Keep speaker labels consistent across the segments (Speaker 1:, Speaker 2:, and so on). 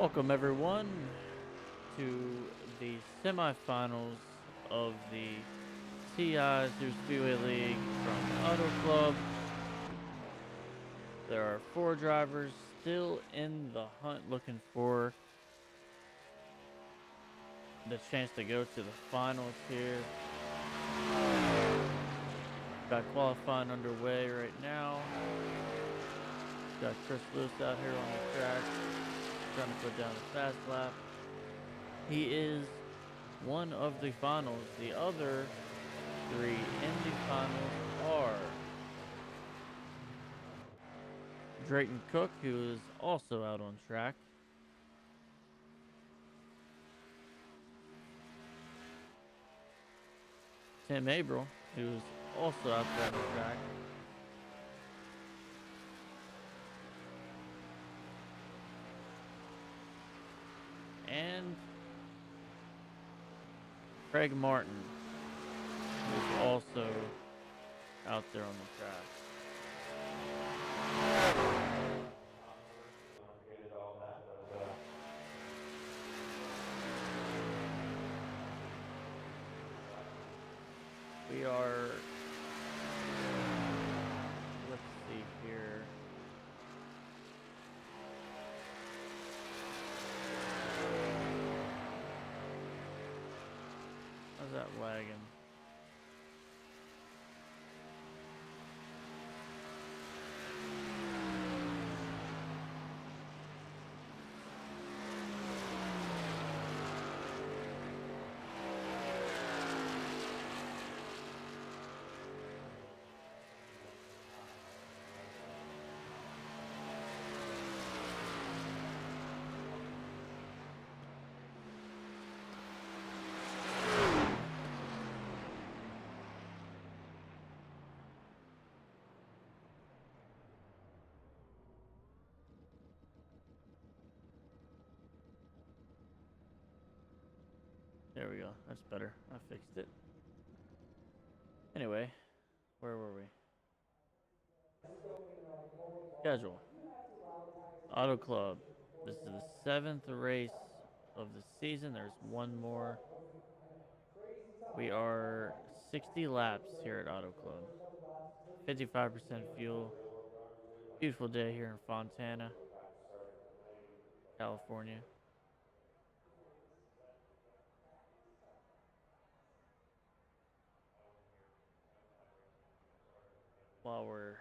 Speaker 1: Welcome everyone to the semifinals of the TI Super Speedway League from Auto Club. There are 4 drivers still in the hunt looking for the chance to go to the finals here. Got qualifying underway right now. Got Chris Lewis out here on the track trying to put down a fast lap. He is one of the finals. The other 3 in the finals are Drayton Cook, who is also out on track. Tim Abril, who is also out there on the track. And Craig Martin, who's also out there on the track. We are, let's see here. How's that lagging? There we go. That's better. I fixed it. Anyway, where were we? Schedule. Auto Club. This is the 7th race of the season. There's one more. We are 60 laps here at Auto Club. 55% fuel. Beautiful day here in Fontana, California. While we're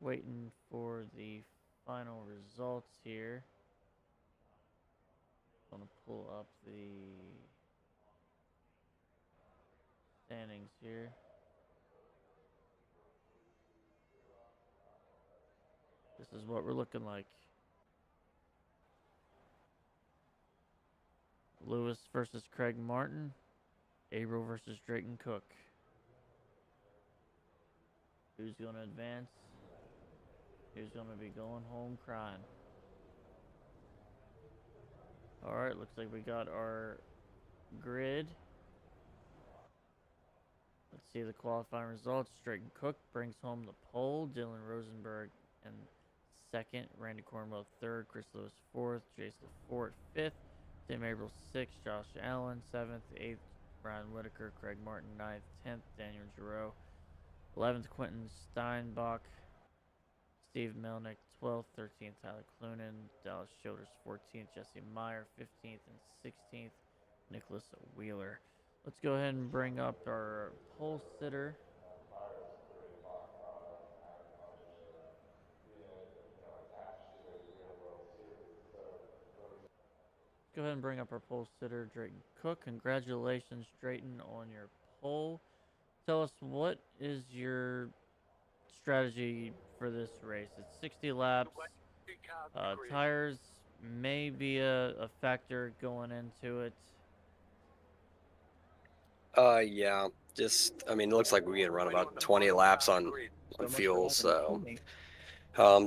Speaker 1: waiting for the final results here, I'm gonna pull up the standings here. This is what we're looking like. Lewis versus Craig Martin. Abril versus Drayton Cook. Who's going to advance? Who's going to be going home crying? Alright, looks like we got our grid. Let's see the qualifying results. Drayton Cook brings home the pole. Dylan Rosenberg in second. Randy Cornwell third. Chris Lewis fourth. Jason Fort fifth. Tim Abril sixth. Josh Allen seventh. Eighth. Brian Whitaker. Craig Martin ninth. 10th. Daniel Giroux. 11th. Quentin Steinbach. Steve Melnick 12th. 13th. Tyler Clunan. Dallas Childers 14th. Jesse Meyer 15th and 16th. Nicholas Wheeler. Let's go ahead and bring up our pole sitter. Go ahead and bring up our pole sitter, Drayton Cook. Congratulations, Drayton, on your pole. Tell us, what is your strategy for this race? It's 60 laps. Tires may be a factor going into it.
Speaker 2: Yeah, I mean, it looks like we can run about 20 laps on fuel, so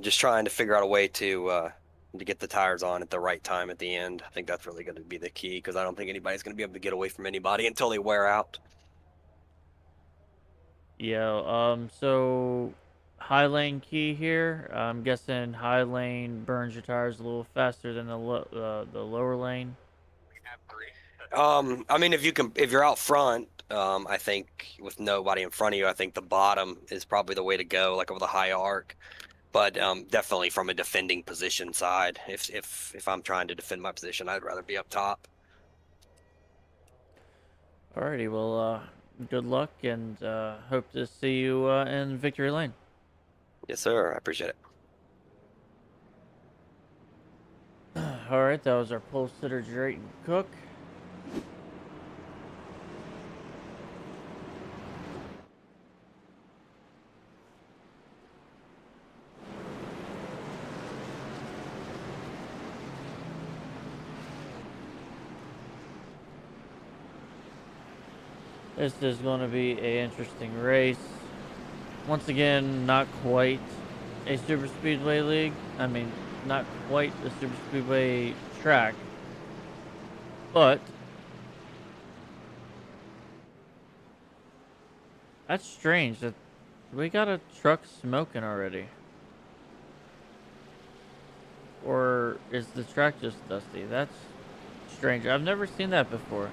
Speaker 2: just trying to figure out a way to get the tires on at the right time at the end. I think that's really going to be the key, because I don't think anybody's going to be able to get away from anybody until they wear out.
Speaker 1: Yeah, so high lane key here. I'm guessing high lane burns your tires a little faster than the lower lane.
Speaker 2: I mean, if you're out front, I think with nobody in front of you, I think the bottom is probably the way to go, like over the high arc. But definitely from a defending position side, if I'm trying to defend my position, I'd rather be up top.
Speaker 1: Alrighty, well, good luck and hope to see you in victory lane.
Speaker 2: Yes, sir. I appreciate it.
Speaker 1: Alright, that was our pole sitter, Drayton Cook. This is going to be an interesting race. Once again, not quite a super speedway league. I mean, not quite a super speedway track. But that's strange that we got a truck smoking already. Or is the track just dusty? That's strange. I've never seen that before.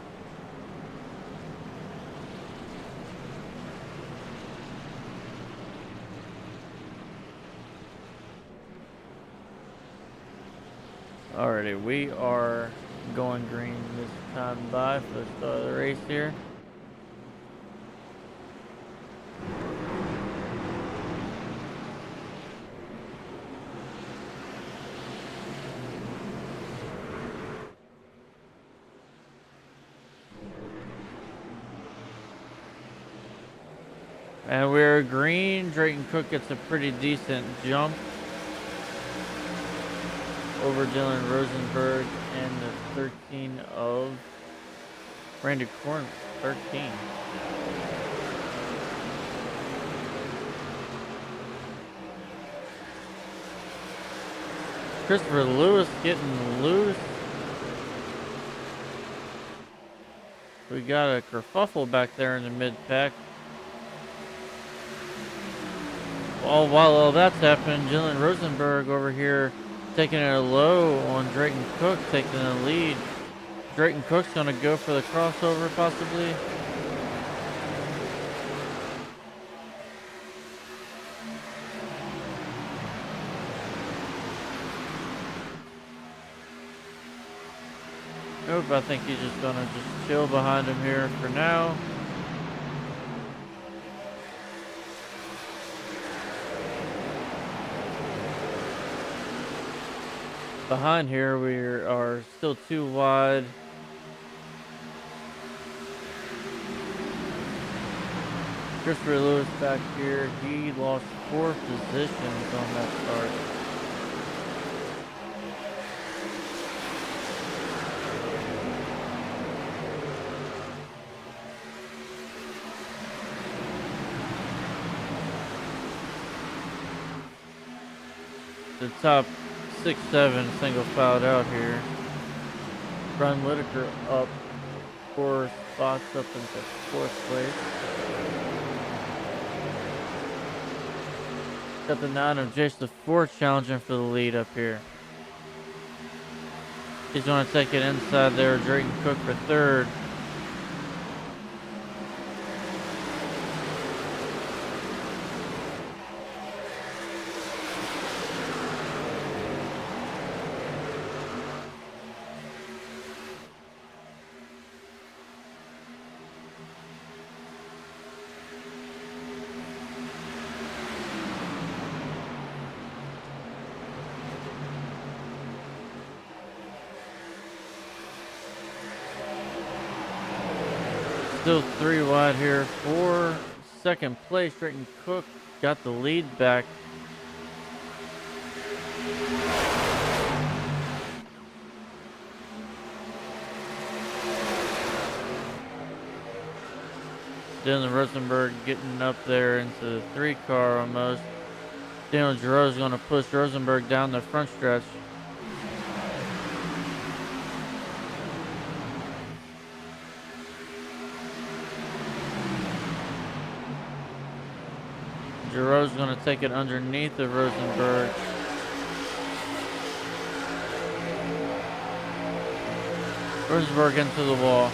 Speaker 1: Alrighty, we are going green this time by for the start of the race here. And we're green. Drayton Cook gets a pretty decent jump over Dylan Rosenberg and the 13 of Randy Corn. 13. Christopher Lewis getting loose. We got a kerfuffle back there in the mid-pack. While all that's happening, Dylan Rosenberg over here taking it low on Drayton Cook, taking the lead. Drayton Cook's going to go for the crossover, possibly. Nope, I think he's just going to just chill behind him here for now. Behind here, we are still too wide. Christopher Lewis back here, he lost 4 positions on that start. The top 6-7 single filed out here. Brian Whitaker up 4 spots up into 4th place. Got the 9 of Jason Ford challenging for the lead up here. He's going to take it inside there. Drayton Cook for 3rd. Still 3 wide here for 2nd place. Drayton Cook got the lead back. Dylan Rosenberg getting up there into the 3 car almost. Daniel Giroux is going to push Rosenberg down the front stretch. Giroux Giroux going to take it underneath of Rosenberg. Rosenberg into the wall.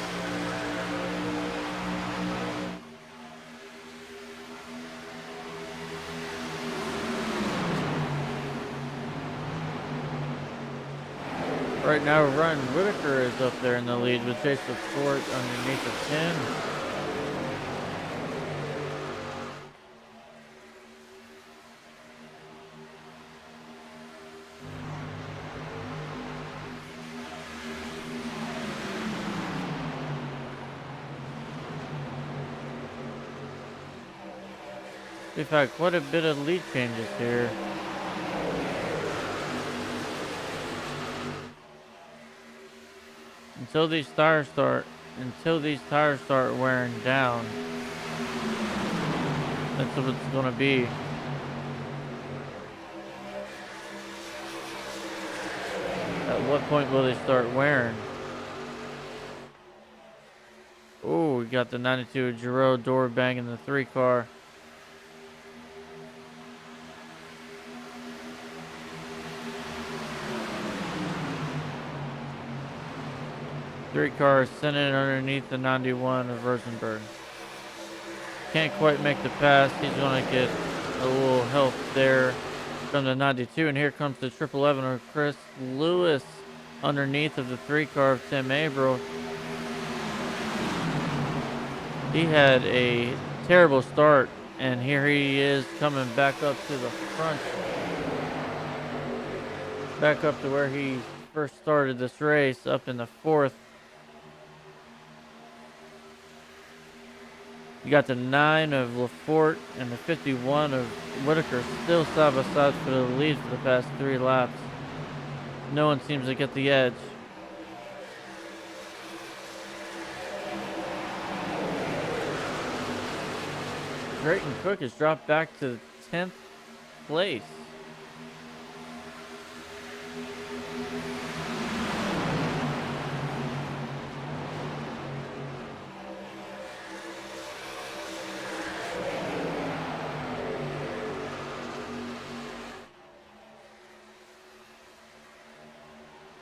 Speaker 1: Right now, Ryan Whitaker is up there in the lead with Chase LaForte underneath of 10. We've had quite a bit of lead changes here. Until these tires start wearing down, that's what it's gonna be. At what point will they start wearing? Oh, we got the 92 Giroux door banging the 3 car. Three cars sending it underneath the 91 of Rosenberg. Can't quite make the pass. He's going to get a little help there from the 92. And here comes the 1111 of Chris Lewis underneath of the 3 car of Tim Abreu. He had a terrible start, and here he is coming back up to the front. Back up to where he first started this race, up in the 4th. You got the 9 of LaForte and the 51 of Whitaker still side by side for the lead for the past 3 laps. No one seems to get the edge. Drayton Cook has dropped back to 10th place.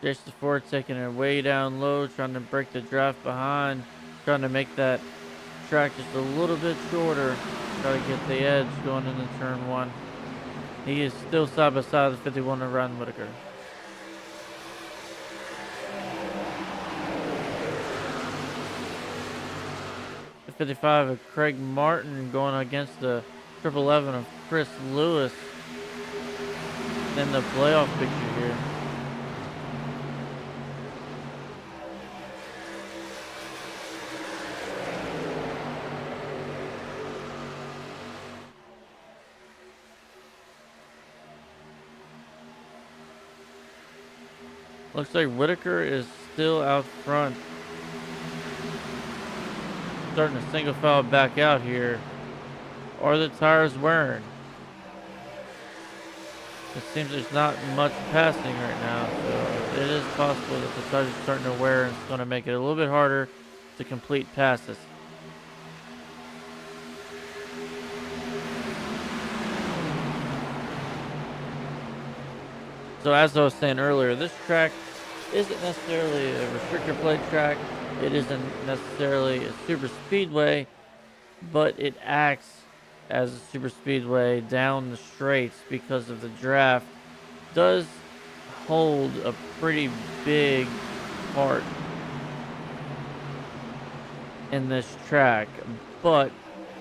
Speaker 1: Jason Ford taking it way down low, trying to break the draft behind, trying to make that track just a little bit shorter, try to get the edge going into turn 1. He is still side by side with 51 of Ryan Whitaker. The 55 of Craig Martin going against the 1111 of Chris Lewis in the playoff picture here. Looks like Whitaker is still out front. Starting to single file back out here. Are the tires wearing? It seems there's not much passing right now, so it is possible that the tires are starting to wear, and it's going to make it a little bit harder to complete passes. So as I was saying earlier, this track isn't necessarily a restrictor plate track. It isn't necessarily a super speedway, but it acts as a super speedway down the straights because of the draft. Does hold a pretty big part in this track, but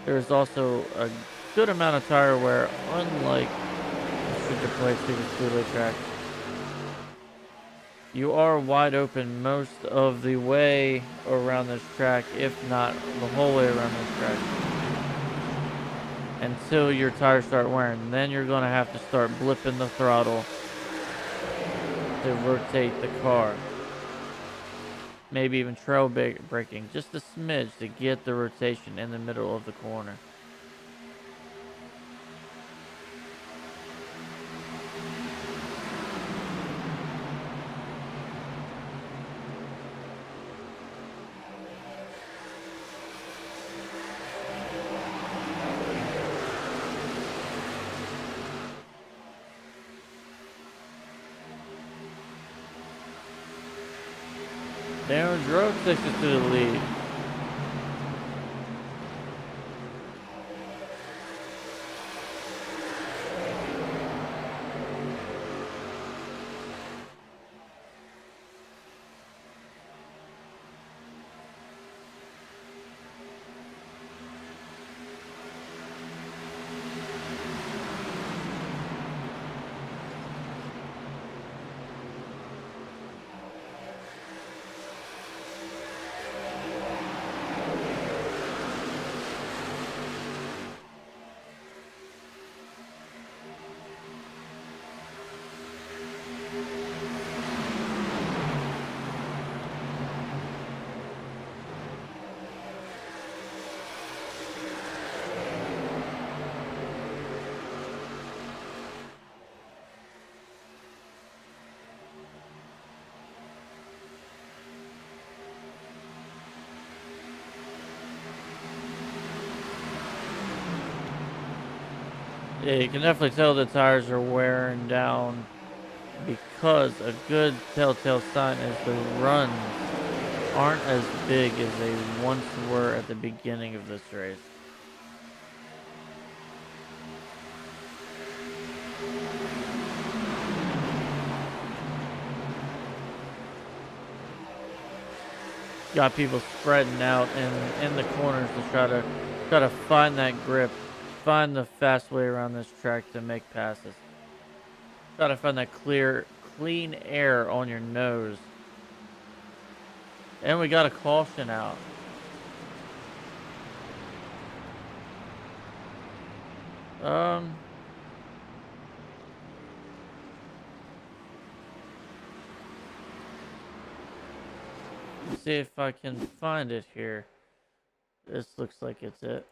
Speaker 1: there's also a good amount of tire wear, unlike restrictor plate super speedway track. You are wide open most of the way around this track, if not the whole way around this track, until your tires start wearing. Then you're going to have to start blipping the throttle to rotate the car. Maybe even trail braking just a smidge to get the rotation in the middle of the corner. Darren Droke takes us to the lead. Yeah, you can definitely tell the tires are wearing down because a good telltale sign is the runs aren't as big as they once were at the beginning of this race. Got people spreading out in the corners to try to find that grip, find the fast way around this track to make passes. Try to find that clean air on your nose. And we got a caution out. Let's see if I can find it here. This looks like it's it.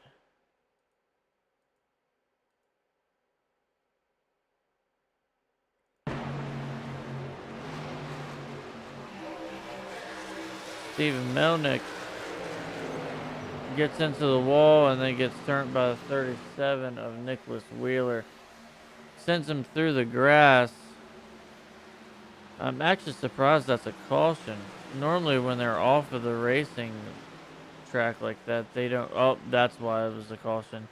Speaker 1: Steven Melnick gets into the wall and then gets turned by the 37 of Nicholas Wheeler. Sends him through the grass. I'm actually surprised that's a caution. Normally when they're off of the racing track like that, they don't... Oh, that's why it was a caution.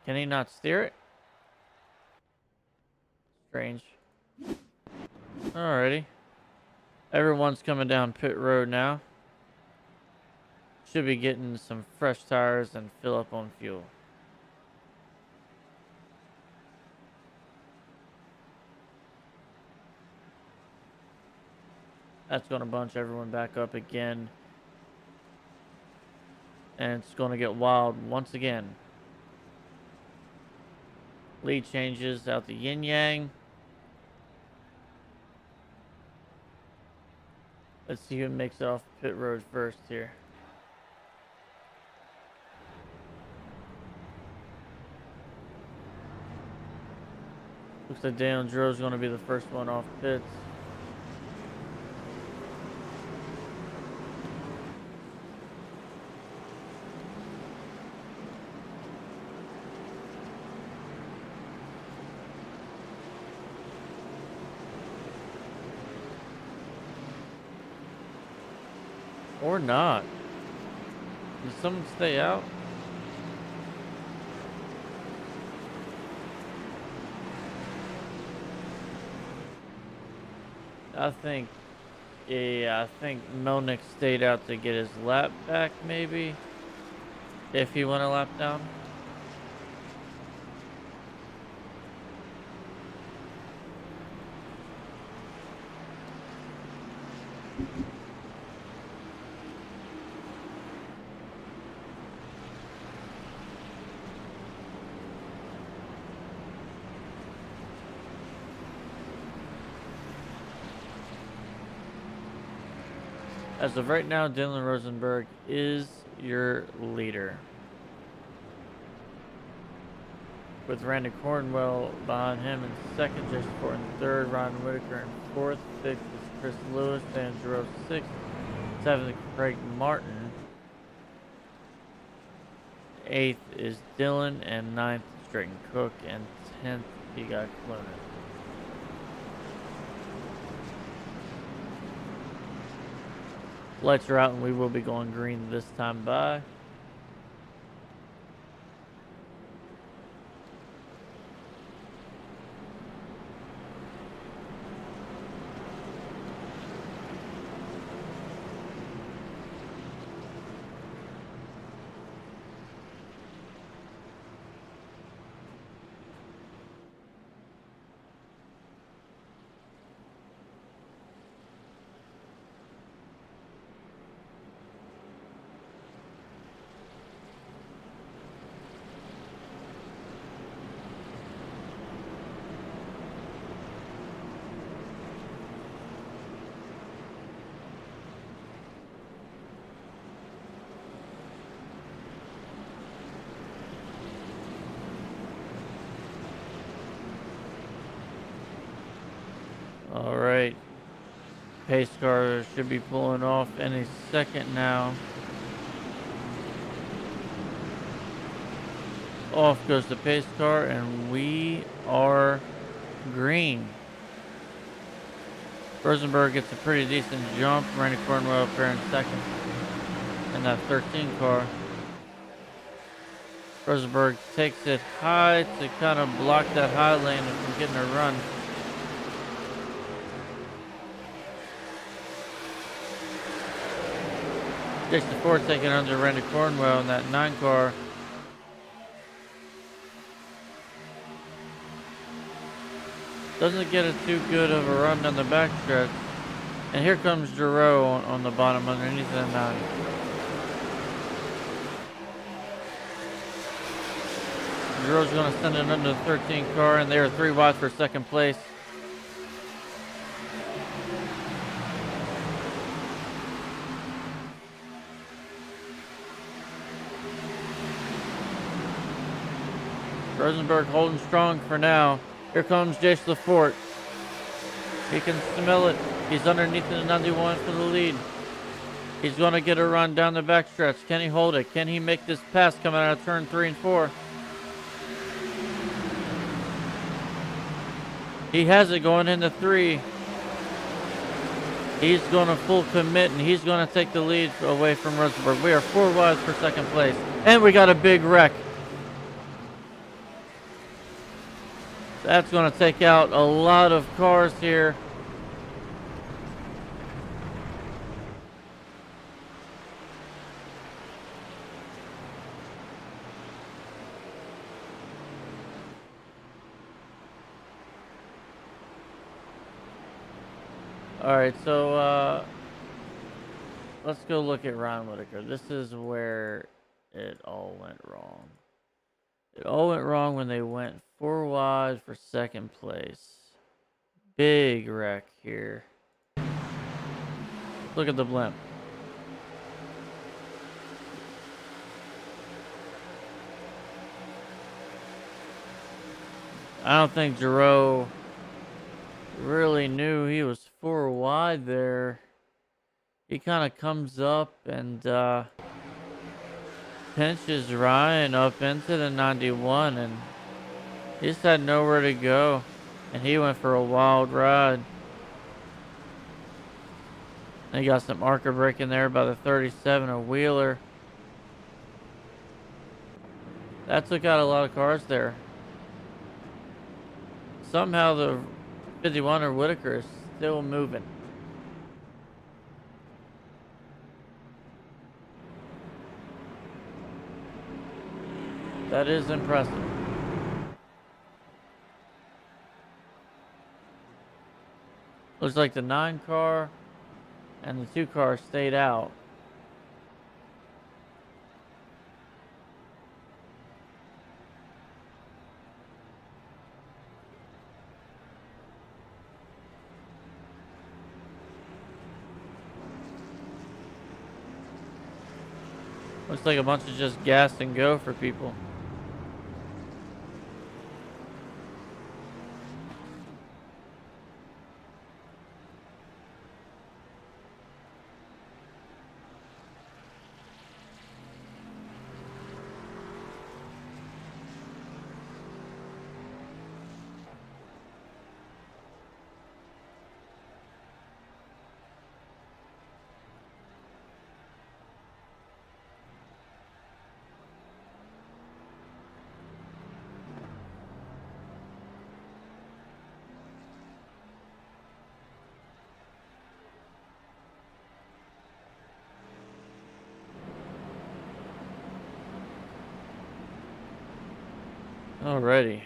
Speaker 1: Can he not steer it? Strange. Alrighty. Everyone's coming down pit road now. Should be getting some fresh tires and fill up on fuel. That's going to bunch everyone back up again. And it's going to get wild once again. Lead changes out the yin yang. Let's see who makes it off pit road first here. Looks like Daniel Dro's going to be the first one off pits. Or not. Did someone stay out? I think Melnick stayed out to get his lap back, maybe. If he went a lap down. As of right now, Dylan Rosenberg is your leader. With Randy Cornwell behind him in second, Jason Ford in third, Ryan Whitaker in fourth, fifth is Chris Lewis, Dan Giroux sixth, seventh Craig Martin, eighth is Dylan, and ninth Drayton Cook, and 10th he got cloned. Lights are out and we will be going green this time by. Alright. Pace car should be pulling off any second now. Off goes the pace car, and we are green. Rosenberg gets a pretty decent jump. Randy Cornwell up there in second in that 13 car. Rosenberg takes it high to kind of block that high lane from getting a run. Jason Ford taking under Randy Cornwell in that 9 car. Doesn't get it too good of a run down the backstretch. And here comes Giroux on the bottom underneath that 9. Giroux's going to send it under the 13 car, and they are 3 wide for second place. Rosenberg holding strong for now. Here comes Jace Lafort. He can smell it. He's underneath the 91 for the lead. He's going to get a run down the backstretch. Can he hold it? Can he make this pass coming out of turn 3 and 4? He has it going into 3. He's going to full commit, and he's going to take the lead away from Rosenberg. We are 4 wide for second place. And we got a big wreck. That's going to take out a lot of cars here. Alright, so let's go look at Ron Whitaker. This is where it all went wrong. It all went wrong when they went 4 wide for second place. Big wreck here. Look at the blimp. I don't think Giroux really knew he was 4 wide there. He kind of comes up and pinches Ryan up into the 91, and he just had nowhere to go, and he went for a wild ride. And he got some marker braking there by the 37 of Wheeler. That took out a lot of cars there. Somehow the 51 of Whitaker is still moving. That is impressive. Looks like the 9 car and the 2 cars stayed out. Looks like a bunch of just gas and go for people. Alrighty.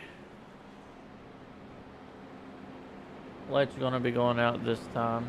Speaker 1: Light's gonna be going out this time.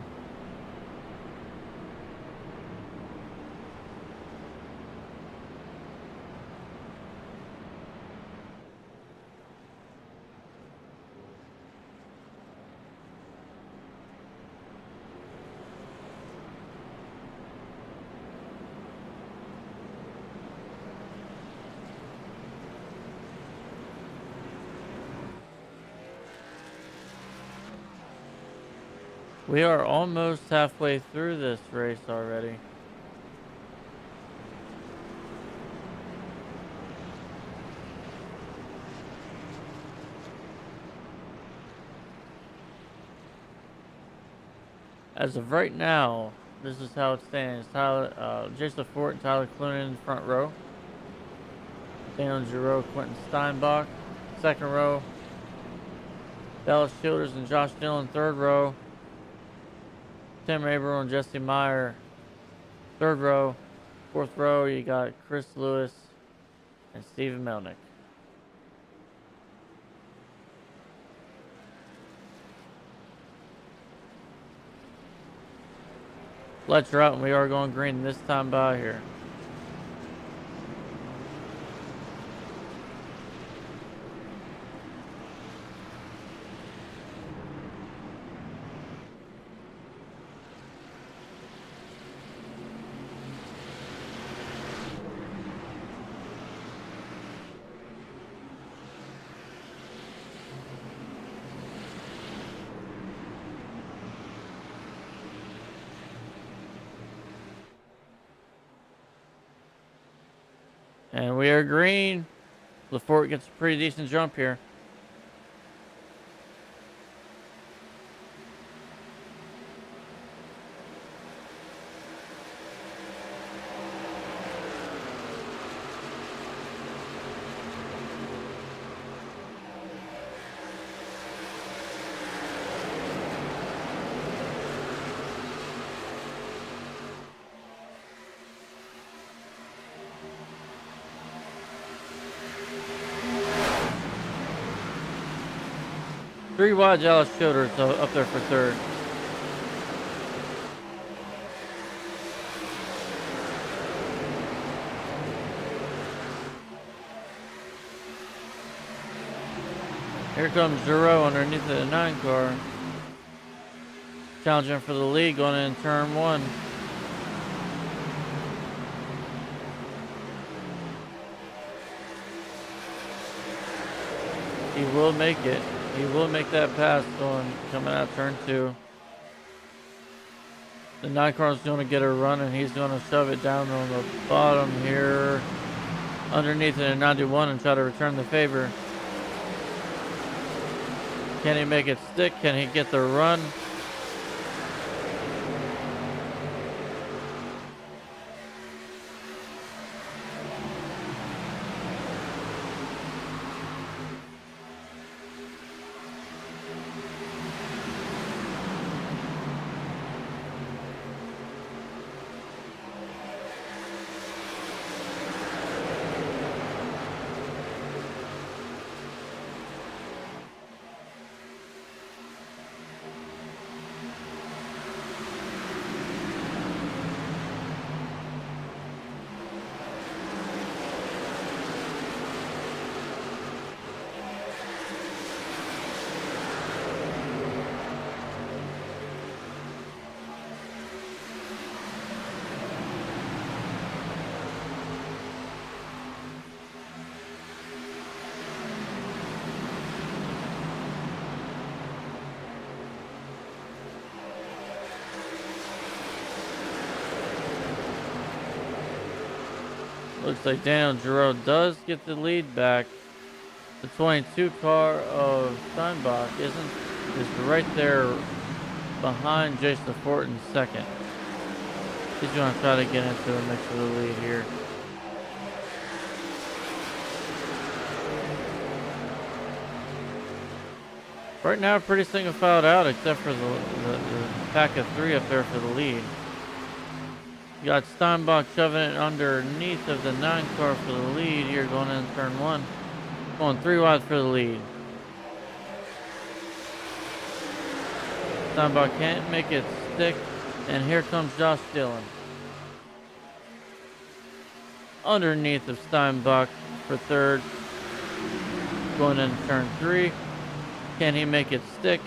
Speaker 1: We are almost halfway through this race already. As of right now, this is how it stands. Jason Fort and Tyler Clunan in the front row. Daniel Giroux, Quentin Steinbach, second row. Dallas Childers and Josh Dillon, third row. Tim Averill and Jesse Meyer, third row. Fourth row, you got Chris Lewis and Steven Melnick. Lights are out and we are going green this time by here. And we are green. LaForte gets a pretty decent jump here. Three wide Dallas Childers up there for third. Here comes Giroux underneath the 9 car. Challenging for the lead going in turn 1. He will make it. He will make that pass coming out turn 2. The 9 car is going to get a run and he's going to shove it down on the bottom here underneath it in 91 and try to return the favor. Can he make it stick? Can he get the run? Looks like Daniel Giroux does get the lead back. The 22 car of Steinbach is right there behind Jason Fort in second. He's going to try to get into the mix of the lead here. Right now, pretty single filed out except for the pack of 3 up there for the lead. You got Steinbach shoving it underneath of the 9 car for the lead here going in turn 1. Going 3 wide for the lead. Steinbach can't make it stick, and here comes Josh Dillon. Underneath of Steinbach for third. Going into turn 3. Can he make it stick?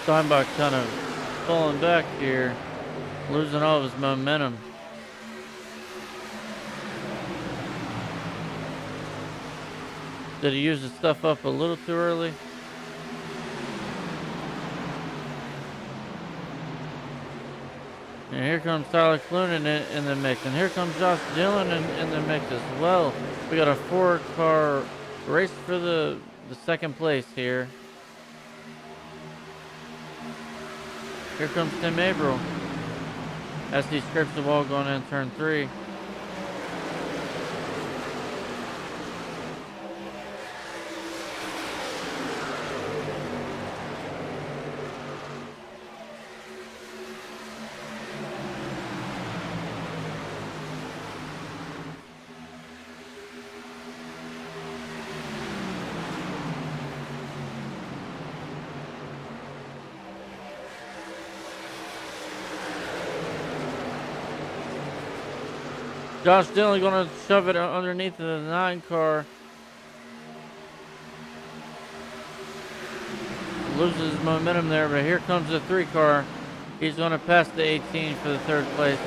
Speaker 1: Steinbach kind of falling back here, losing all of his momentum. Did he use his stuff up a little too early? And here comes Tyler Clunan in the mix. And here comes Josh Dillon in the mix as well. We got a 4-car race for the second place here. Here comes Tim Averill as he scrapes the wall going in turn 3. Josh Dillon going to shove it underneath the 9-car. Loses momentum there, but here comes the 3-car. He's going to pass the 18 for the third place.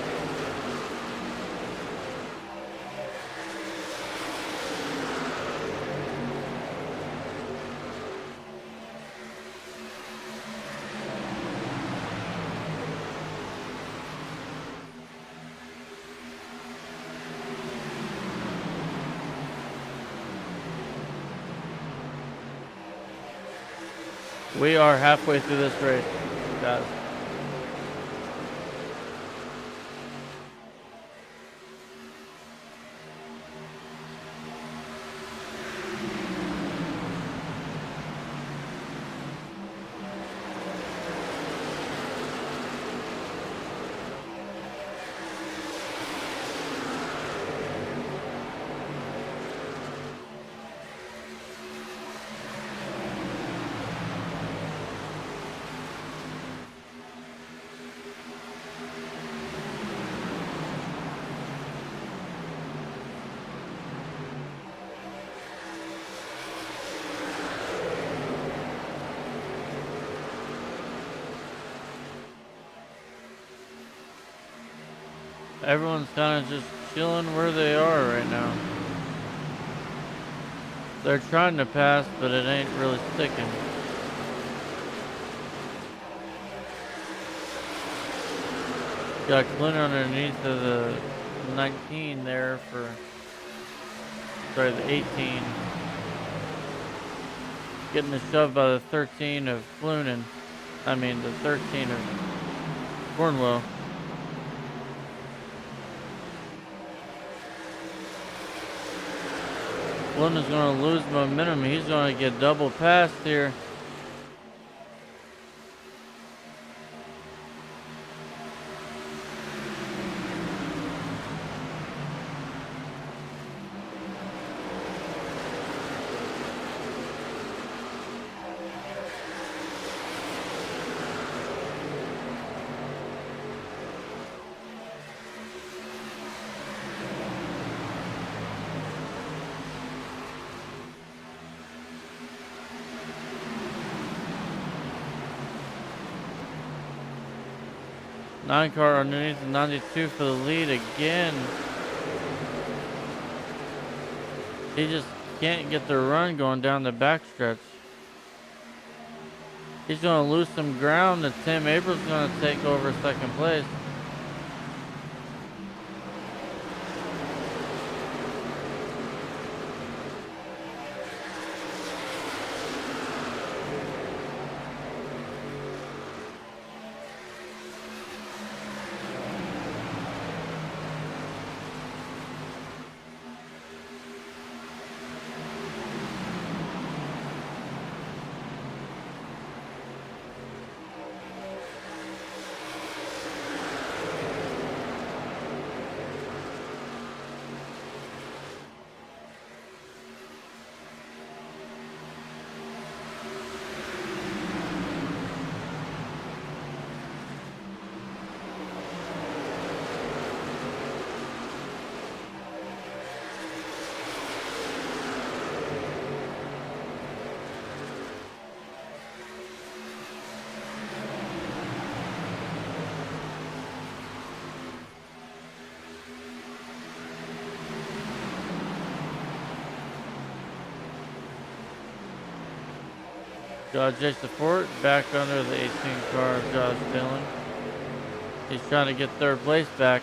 Speaker 1: We are halfway through this race, guys. Everyone's kind of just chilling where they are right now. They're trying to pass, but it ain't really sticking. Got Clunan underneath of the 19 there for, sorry, the 18. Getting the shove by the 13 of Clunan. I mean, the 13 of Cornwell. Clunan's going to lose momentum. He's going to get double passed here. Nine car underneath the 92 for the lead again. He just can't get the run going down the backstretch. He's going to lose some ground, and Tim April's going to take over second place. Jason Fort back under the 18 car of Josh Dillon. He's trying to get third place back.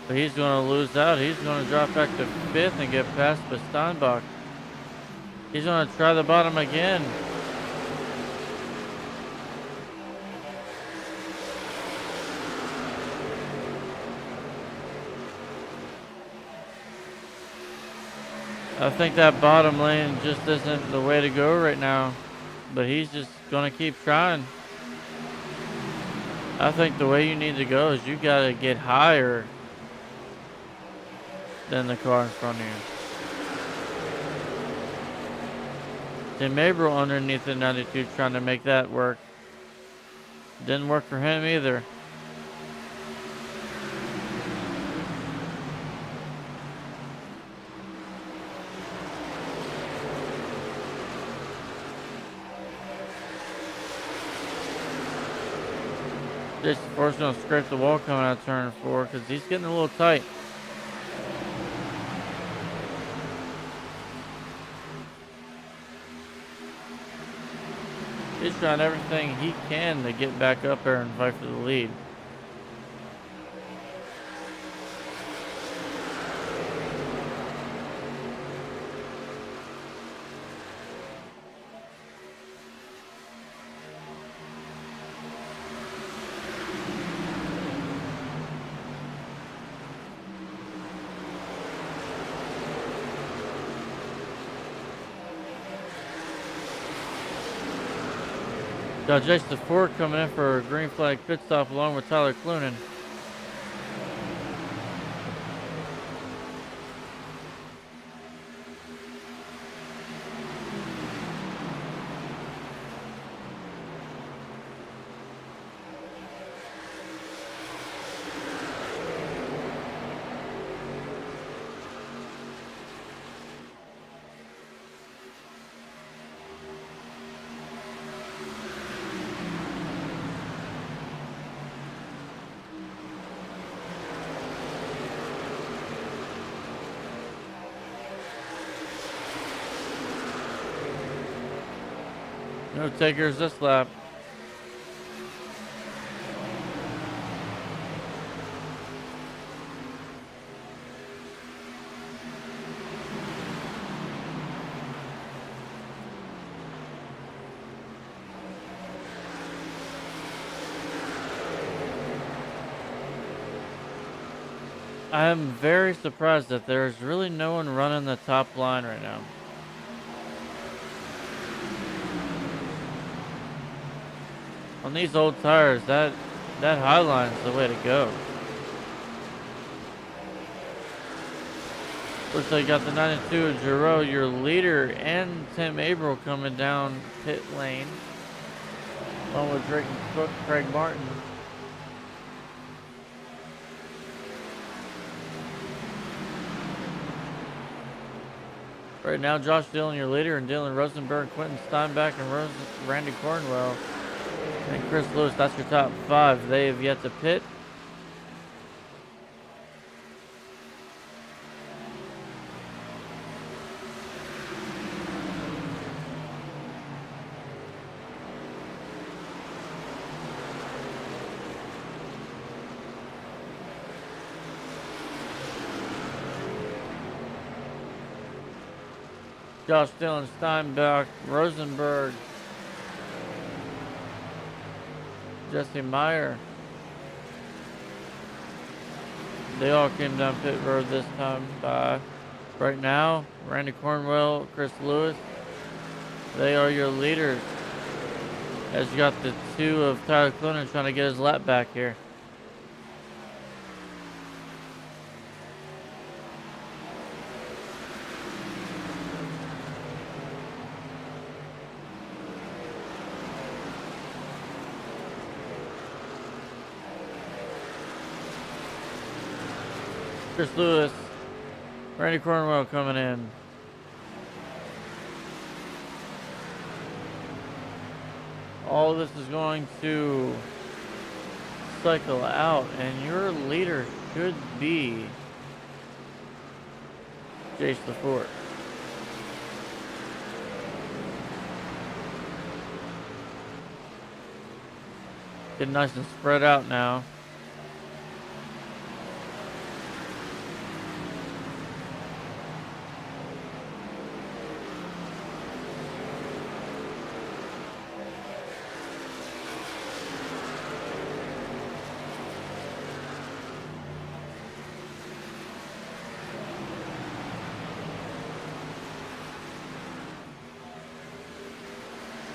Speaker 1: But he's going to lose out. He's going to drop back to fifth and get past Steinbach. He's going to try the bottom again. I think that bottom lane just isn't the way to go right now, but he's just going to keep trying. I think the way you need to go is you got to get higher than the car in front of you. Tim April underneath the 92 trying to make that work. Didn't work for him either. Jason Fort's going to scrape the wall coming out of turn 4 because he's getting a little tight. He's trying everything he can to get back up there and fight for the lead. Jason Ford coming in for a green flag pit stop along with Tyler Clunan. No takers this lap. I am very surprised that there's really no one running the top line right now. On these old tires, that high line's the way to go. Looks like you got the 92 of Giroux, your leader, and Tim April coming down pit lane. Along with Drake and Cook, Craig Martin. Right now, Josh Dillon, your leader, and Dylan Rosenberg, Quentin Steinbach, and Randy Cornwell. And Chris Lewis, that's your top 5. They have yet to pit. Josh Dillon, Steinbach, Rosenberg, Jesse Meyer. They all came down pit road this time by right now. Randy Cornwell, Chris Lewis. They are your leaders. As you got the 2 of Tyler Clinton trying to get his lap back here. Chris Lewis, Randy Cornwell coming in. All this is going to cycle out, and your leader should be Jace LaForte. Getting nice and spread out now.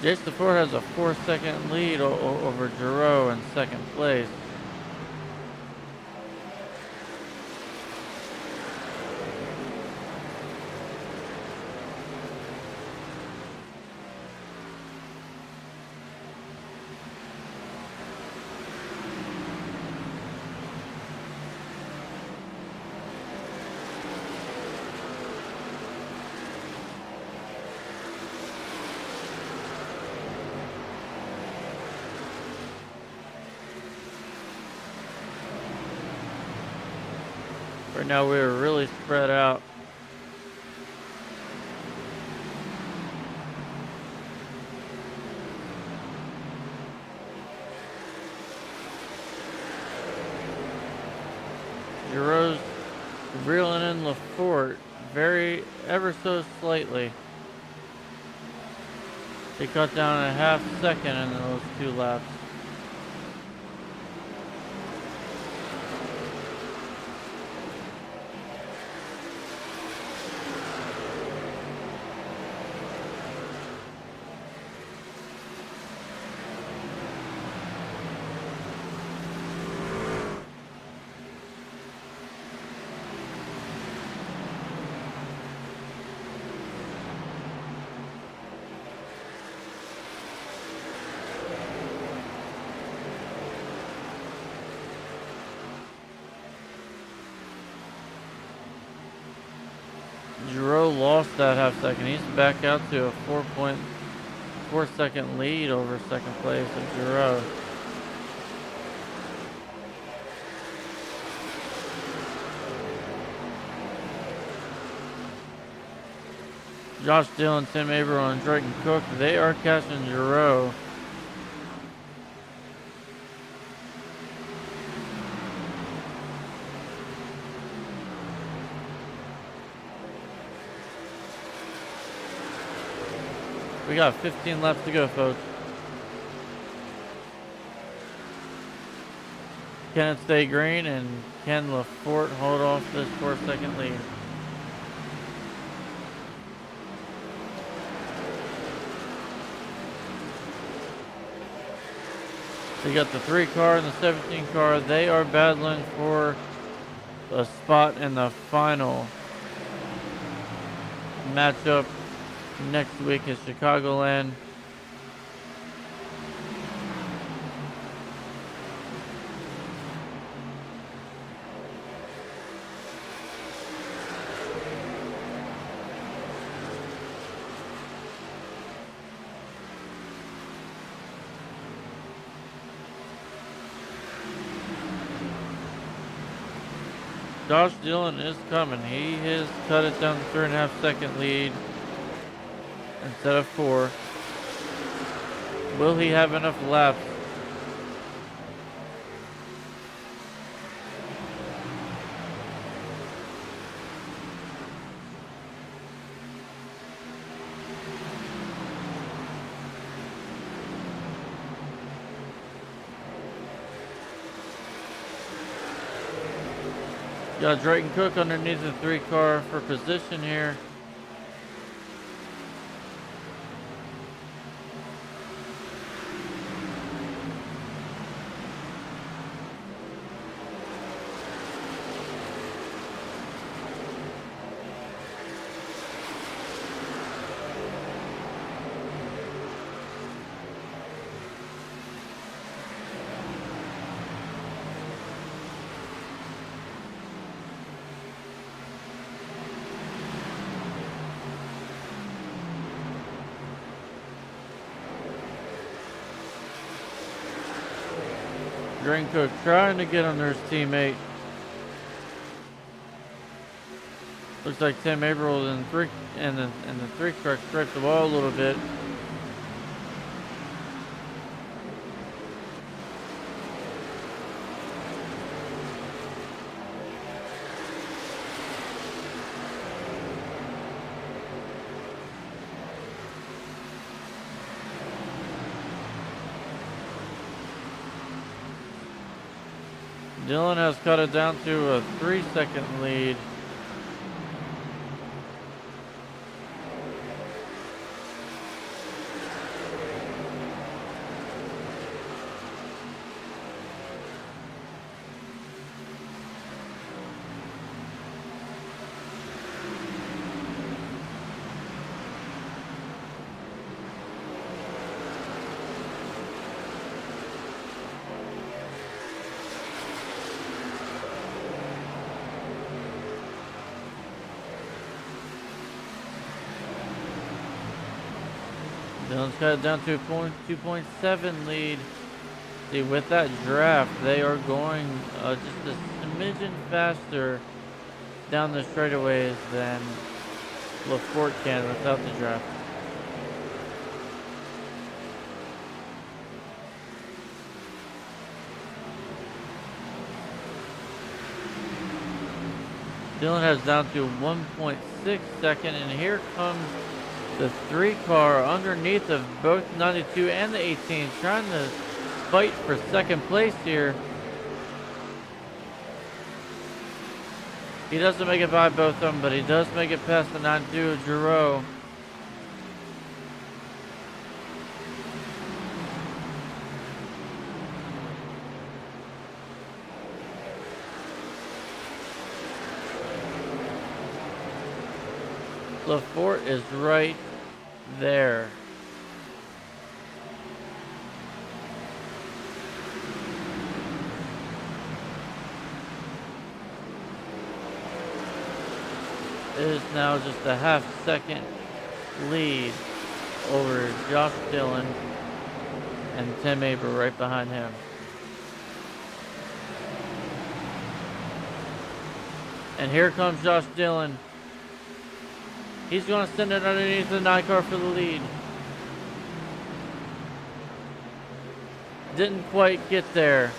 Speaker 1: Jace LaForte has a 4-second lead over Giroux in second place. Right now we're really spread out. Giroux's reeling in LaForte ever so slightly. They cut down a half second in those 2 laps. Giroux lost that half second. He's back out to a 4.4 second lead over second place of Giroux. Josh Dillon, Tim Averill, and Drayton Cook, they are catching Giroux. We got 15 laps to go, folks. Can it stay green, and can LaForte hold off this 4-second lead? We got the 3 car and the 17 car. They are battling for a spot in the final matchup. Next week is Chicagoland. Josh Dillon is coming. He has cut it down to 3.5 second lead instead of 4. Will he have enough laps? Got Drayton Cook underneath the 3 car for position here. Drayton Cook trying to get under his teammate. Looks like Tim Averill and the 3 car scraped the wall a little bit. Dylan has cut it down to a 3-second lead. Dylan's got it down to a 2.7 lead. See, with that draft, they are going just a smidgen faster down the straightaways than LaForte can without the draft. Dylan has down to 1.6 second, and here comes the 3 car underneath of both 92 and the 18, trying to fight for second place here. He doesn't make it by both of them, but he does make it past the 92 of Giroux. LaForte is right there. It is now just a half-second lead over Josh Dillon and Tim Averill right behind him. And here comes Josh Dillon. He's going to send it underneath the 9 car for the lead. Didn't quite get there.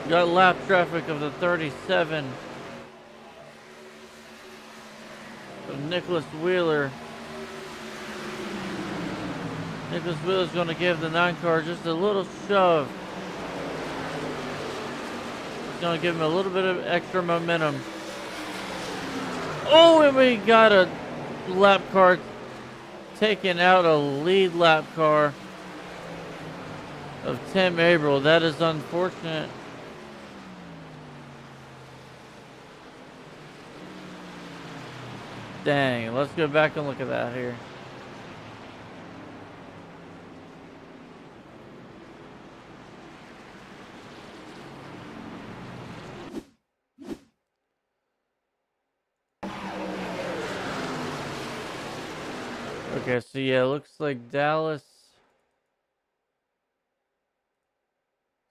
Speaker 1: Got lap traffic of the 37 of Nicholas Wheeler. Nicholas Wheeler's going to give the 9 car just a little shove. It's going to give him a little bit of extra momentum. Oh, and we got a lap car taking out a lead lap car of Tim Averill. That is unfortunate. Dang, let's go back and look at that here. Okay, so yeah, looks like Dallas.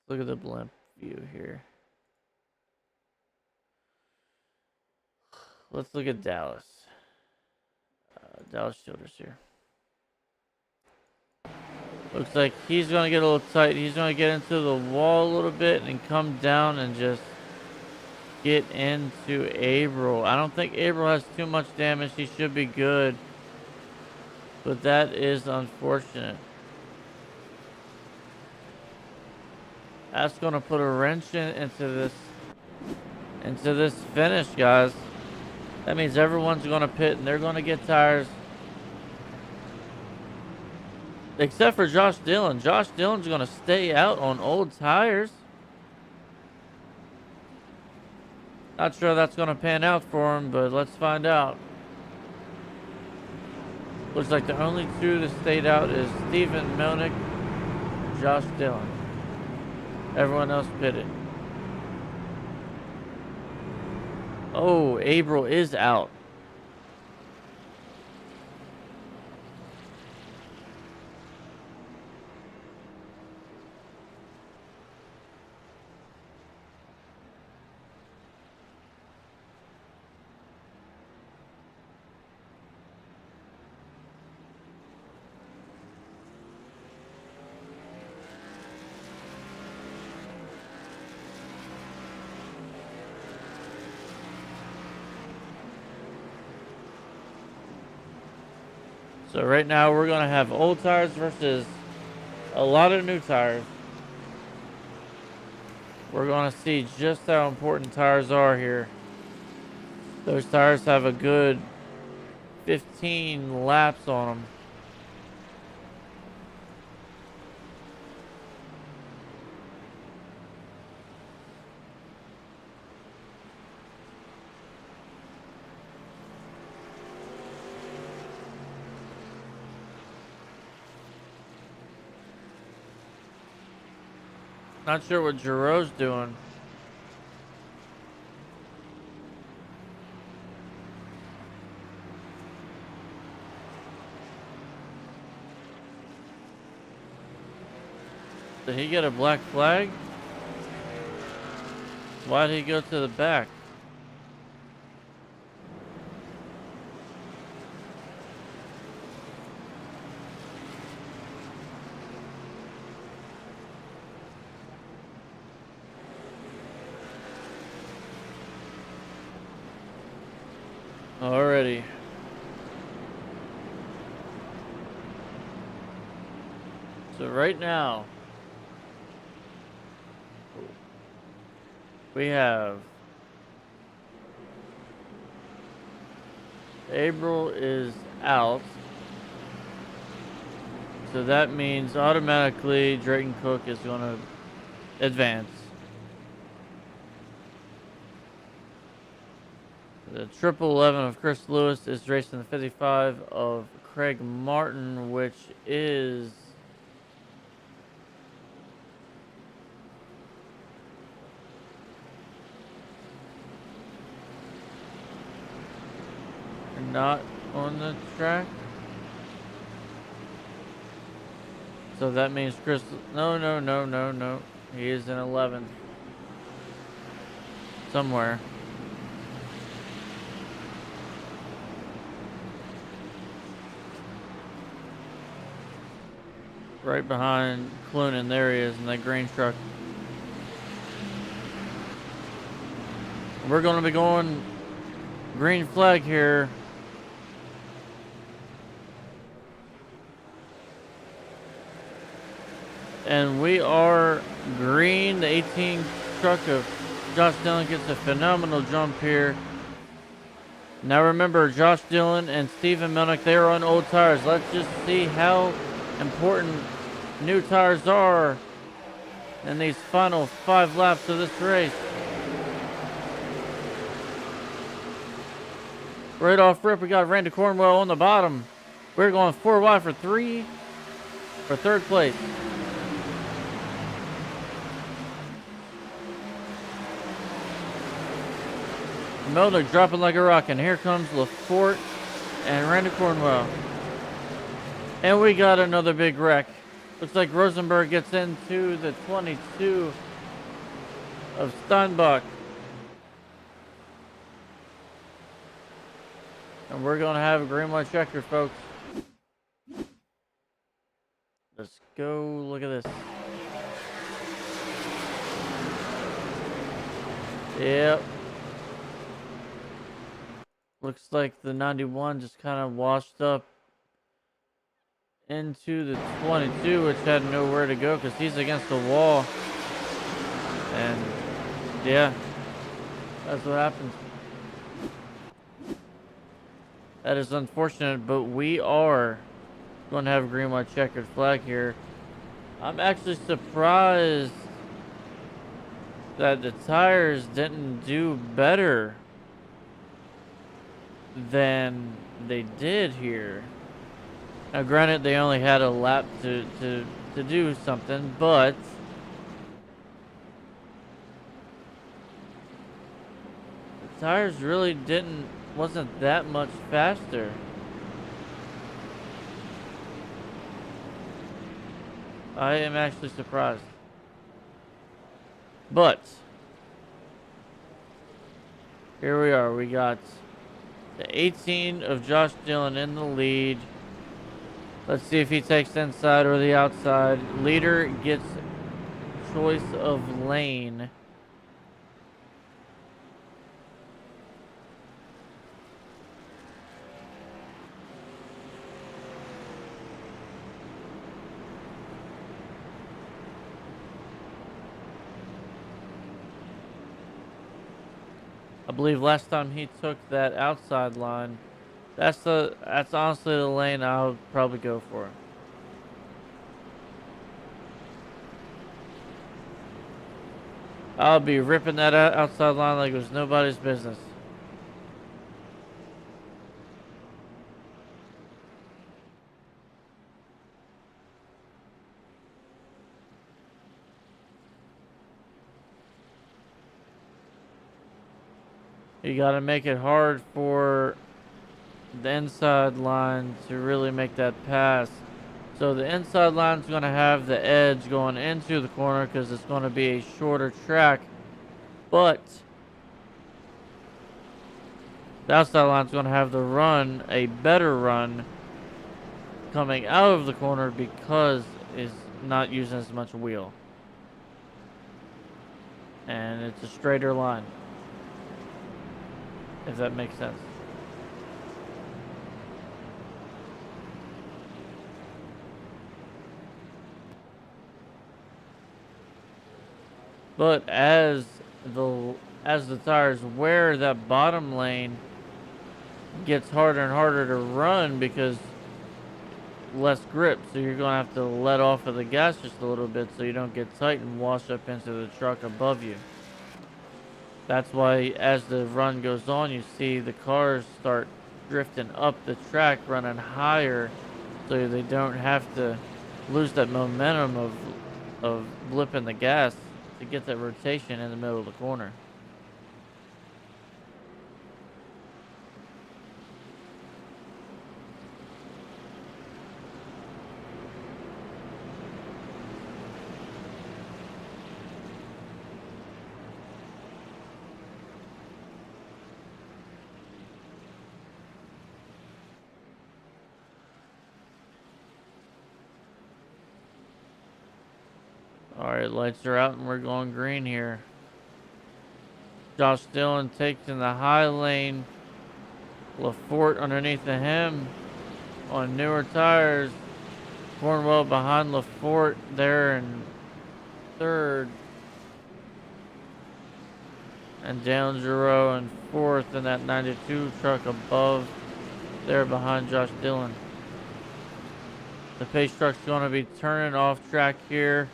Speaker 1: Look at the blimp view here. Let's look at Dallas. Dallas Childress here. Looks like he's going to get a little tight. He's going to get into the wall a little bit and come down and just get into Averill. I don't think Averill has too much damage. He should be good. But that is unfortunate. That's gonna put a wrench into this finish, guys. That means everyone's gonna pit and they're gonna get tires. Except for Josh Dillon. Josh Dillon's gonna stay out on old tires. Not sure that's gonna pan out for him, but let's find out. Looks like the only two that stayed out is Stephen Melnick, Josh Dillon. Everyone else pitted. Oh, Abril is out. So right now we're gonna have old tires versus a lot of new tires. We're gonna see just how important tires are here. Those tires have a good 15 laps on them. Not sure what Giroux's doing. Did he get a black flag? Why did he go to the back? Alrighty. So right now we have Abril is out. So that means automatically Drayton Cook is going to advance. The 1111 of Chris Lewis is racing the 55 of Craig Martin, which is not on the track. So that means Chris, no. He is in 11th. Somewhere. Right behind Clunan, there he is in that green truck. We're going to be going green flag here. And we are green. The 18 truck of Josh Dillon gets a phenomenal jump here. Now remember, Josh Dillon and Stephen Melnick, they are on old tires. Let's just see how important new tires are in these final 5 laps of this race. Right off rip, we got Randy Cornwell on the bottom. We're going 4 wide for 3rd place. Melnick dropping like a rock, and here comes Lafort and Randy Cornwell. And we got another big wreck. Looks like Rosenberg gets into the 22 of Steinbach. And we're going to have a green white checker, folks. Let's go look at this. Yep. Looks like the 91 just kind of washed up into the 22, which had nowhere to go because he's against the wall. And yeah, that's what happens. That is unfortunate, but we are going to have a green, white, checkered flag here. I'm actually surprised that the tires didn't do better than they did here. Now, granted, they only had a lap to do something, but the tires really wasn't that much faster. I am actually surprised. But here we are. We got the 18 of Josh Dillon in the lead. Let's see if he takes the inside or the outside. Leader gets choice of lane. I believe last time he took that outside line. That's honestly the lane I would probably go for. I'll be ripping that outside line like it was nobody's business. You got to make it hard for the inside line to really make that pass. So the inside line is going to have the edge going into the corner because it's going to be a shorter track. But the outside line is going to have the run, a better run, coming out of the corner because it's not using as much wheel. And it's a straighter line, if that makes sense. But as the tires wear, that bottom lane gets harder and harder to run because less grip. So you're going to have to let off of the gas just a little bit so you don't get tight and wash up into the truck above you. That's why as the run goes on, you see the cars start drifting up the track, running higher, so they don't have to lose that momentum of blipping the gas to get that rotation in the middle of the corner. Alright, lights are out and we're going green here. Josh Dillon takes in the high lane. Lafort underneath of him on newer tires. Cornwell behind Lafort there in third. And Dalen Giroux in fourth in that 92 truck above there behind Josh Dillon. The pace truck's going to be turning off track here.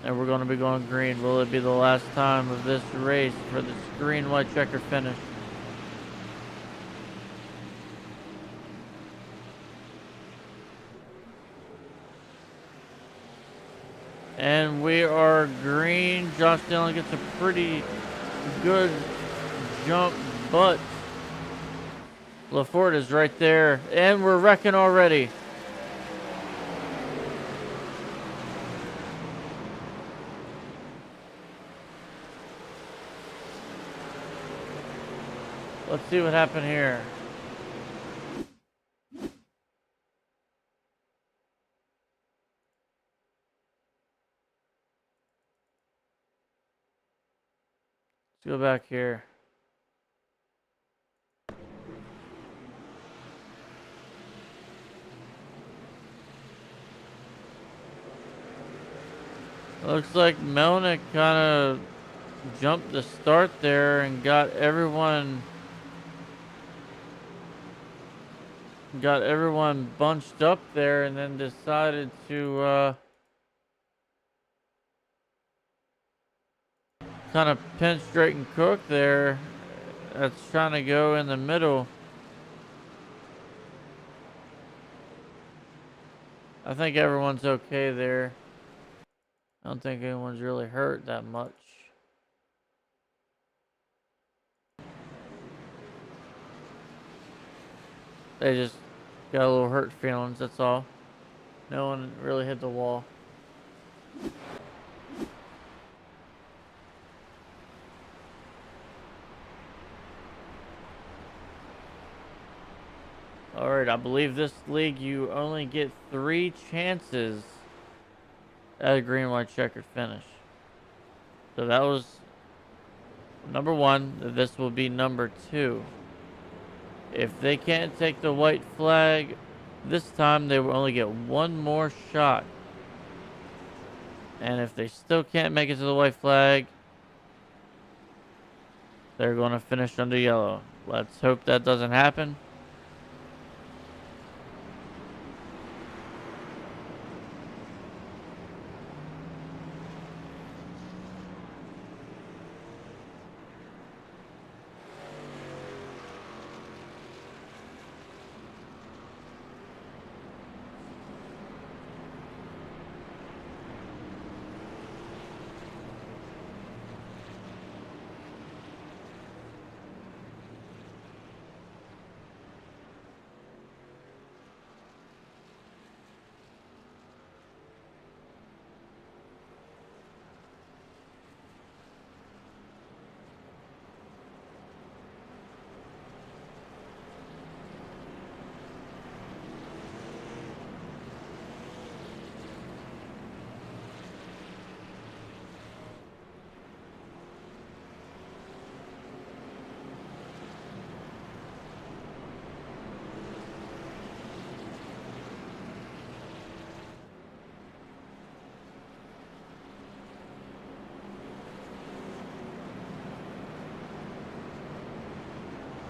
Speaker 1: And we're going to be going green. Will it be the last time of this race for this green, white checker finish? And we are green. Josh Dillon gets a pretty good jump, but Lafort is right there. And we're wrecking already. Let's see what happened here. Let's go back here. Looks like Melnick kind of jumped the start there and got everyone bunched up there, and then decided to kind of pinch Drayton Cook there. That's trying to go in the middle. I think everyone's okay there. I don't think anyone's really hurt that much. They just got a little hurt feelings, that's all. No one really hit the wall. Alright, I believe this league you only get 3 chances at a green, white, checkered finish. So that was number 1. This will be number 2. If they can't take the white flag this time, they will only get 1 more shot. And if they still can't make it to the white flag, they're going to finish under yellow. Let's hope that doesn't happen.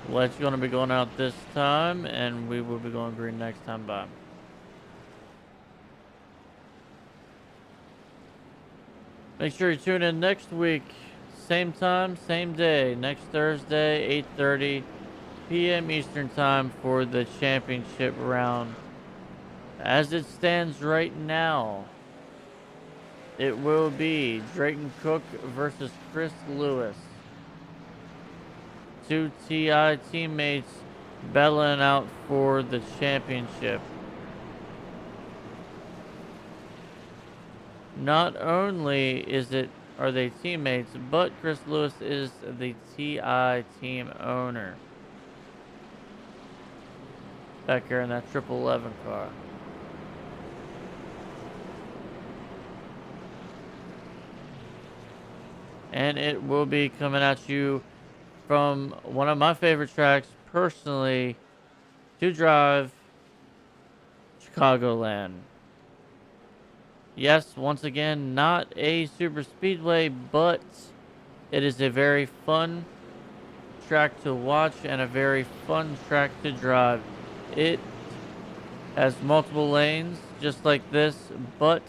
Speaker 1: White's going to be going out this time, and we will be going green next time by. Make sure you tune in next week. Same time, same day. Next Thursday, 8:30 p.m. Eastern Time for the championship round. As it stands right now, it will be Drayton Cook versus Chris Lewis. 2 TI teammates battling out for the championship. Not only are they teammates, but Chris Lewis is the TI team owner. Back here in that 1111 car. And it will be coming at you from one of my favorite tracks, personally, to drive, Chicagoland. Yes, once again, not a super speedway, but it is a very fun track to watch and a very fun track to drive. It has multiple lanes, just like this, but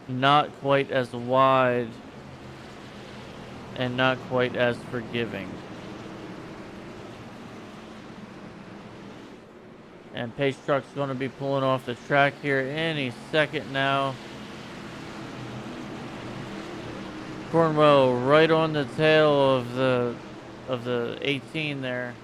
Speaker 1: not quite as wide and not quite as forgiving. And Pace Truck's going to be pulling off the track here any second now. Cornwell right on the tail of the 18 there.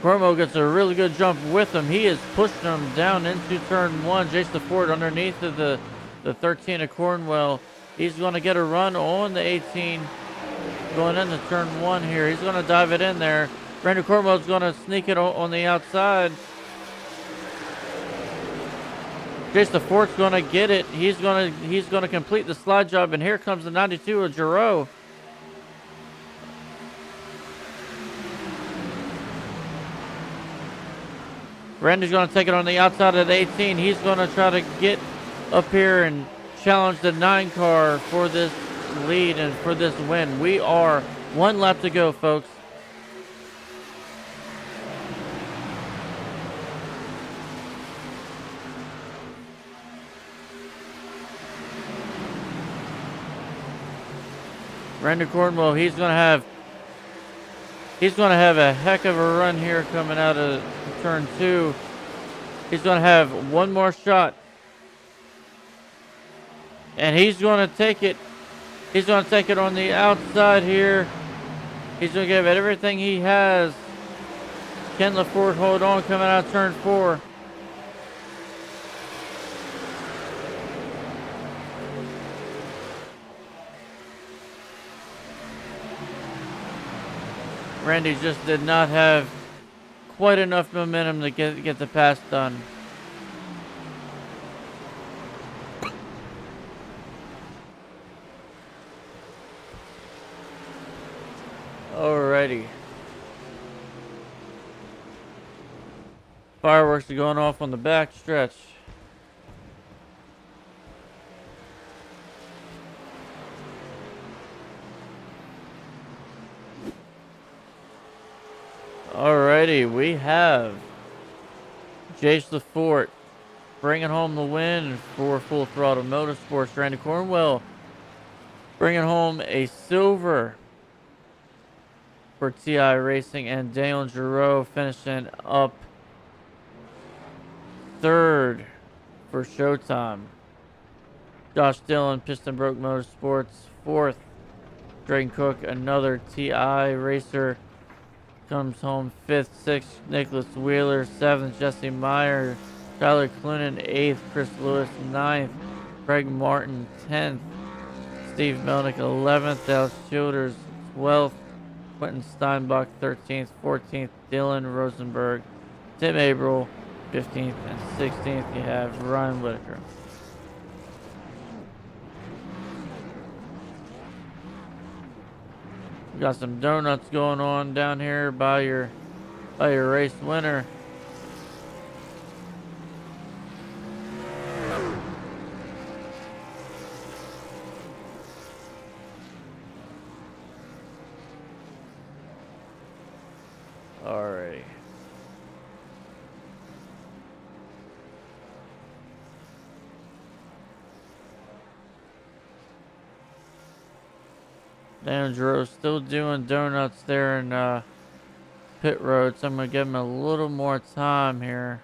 Speaker 1: Cornwell gets a really good jump with him. He is pushing him down into turn 1. Jason Ford underneath of the 13 of Cornwell. He's going to get a run on the 18 going into turn 1 here. He's going to dive it in there. Brandon Cornwell's going to sneak it on the outside. Jason Ford's going to get it. He's going to complete the slide job, and here comes the 92 of Giroux. Randy's going to take it on the outside of the 18. He's going to try to get up here and challenge the 9 car for this lead and for this win. We are 1 lap to go, folks. Randy Cornwell, he's going to have a heck of a run here coming out of turn 2. He's going to have one more shot. And he's going to take it. He's going to take it on the outside here. He's going to give it everything he has. Ken LaForte, hold on, coming out of turn 4. Randy just did not have quite enough momentum to get the pass done. Alrighty. Fireworks are going off on the back stretch. Alrighty, we have Jace LaForte bringing home the win for Full Throttle Motorsports. Randy Cornwell bringing home a silver for TI Racing, and Daniel Giroux finishing up 3rd for Showtime. Josh Dillon, Piston Broke Motorsports, 4th. Drayton Cook, another TI racer, comes home 5th. 6th, Nicholas Wheeler. 7th, Jesse Meyer. Tyler Clunan, 8th. Chris Lewis, 9th. Craig Martin, 10th. Steve Melnick, 11th. Alex Childers, 12th. Quentin Steinbach, 13th. 14th, Dylan Rosenberg. Tim Averill, 15th. And 16th, you have Ryan Whitaker. We got some donuts going on down here by your race winner. Alrighty. Dan Giroux still doing donuts there in pit road, so I'm going to give him a little more time here.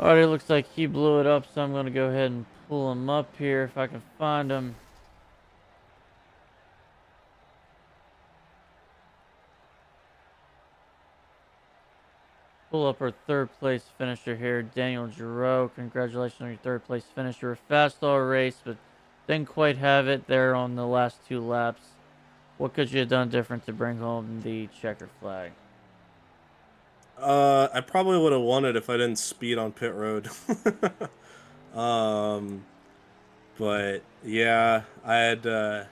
Speaker 1: Alright, it looks like he blew it up, so I'm going to go ahead and pull him up here if I can find him. Pull up our 3rd place finisher here, Daniel Giroux. Congratulations on your 3rd place finisher. A fast all race, but didn't quite have it there on the last 2 laps. What could you have done different to bring home the checker flag?
Speaker 3: I probably would have won it if I didn't speed on pit road. But yeah, I had to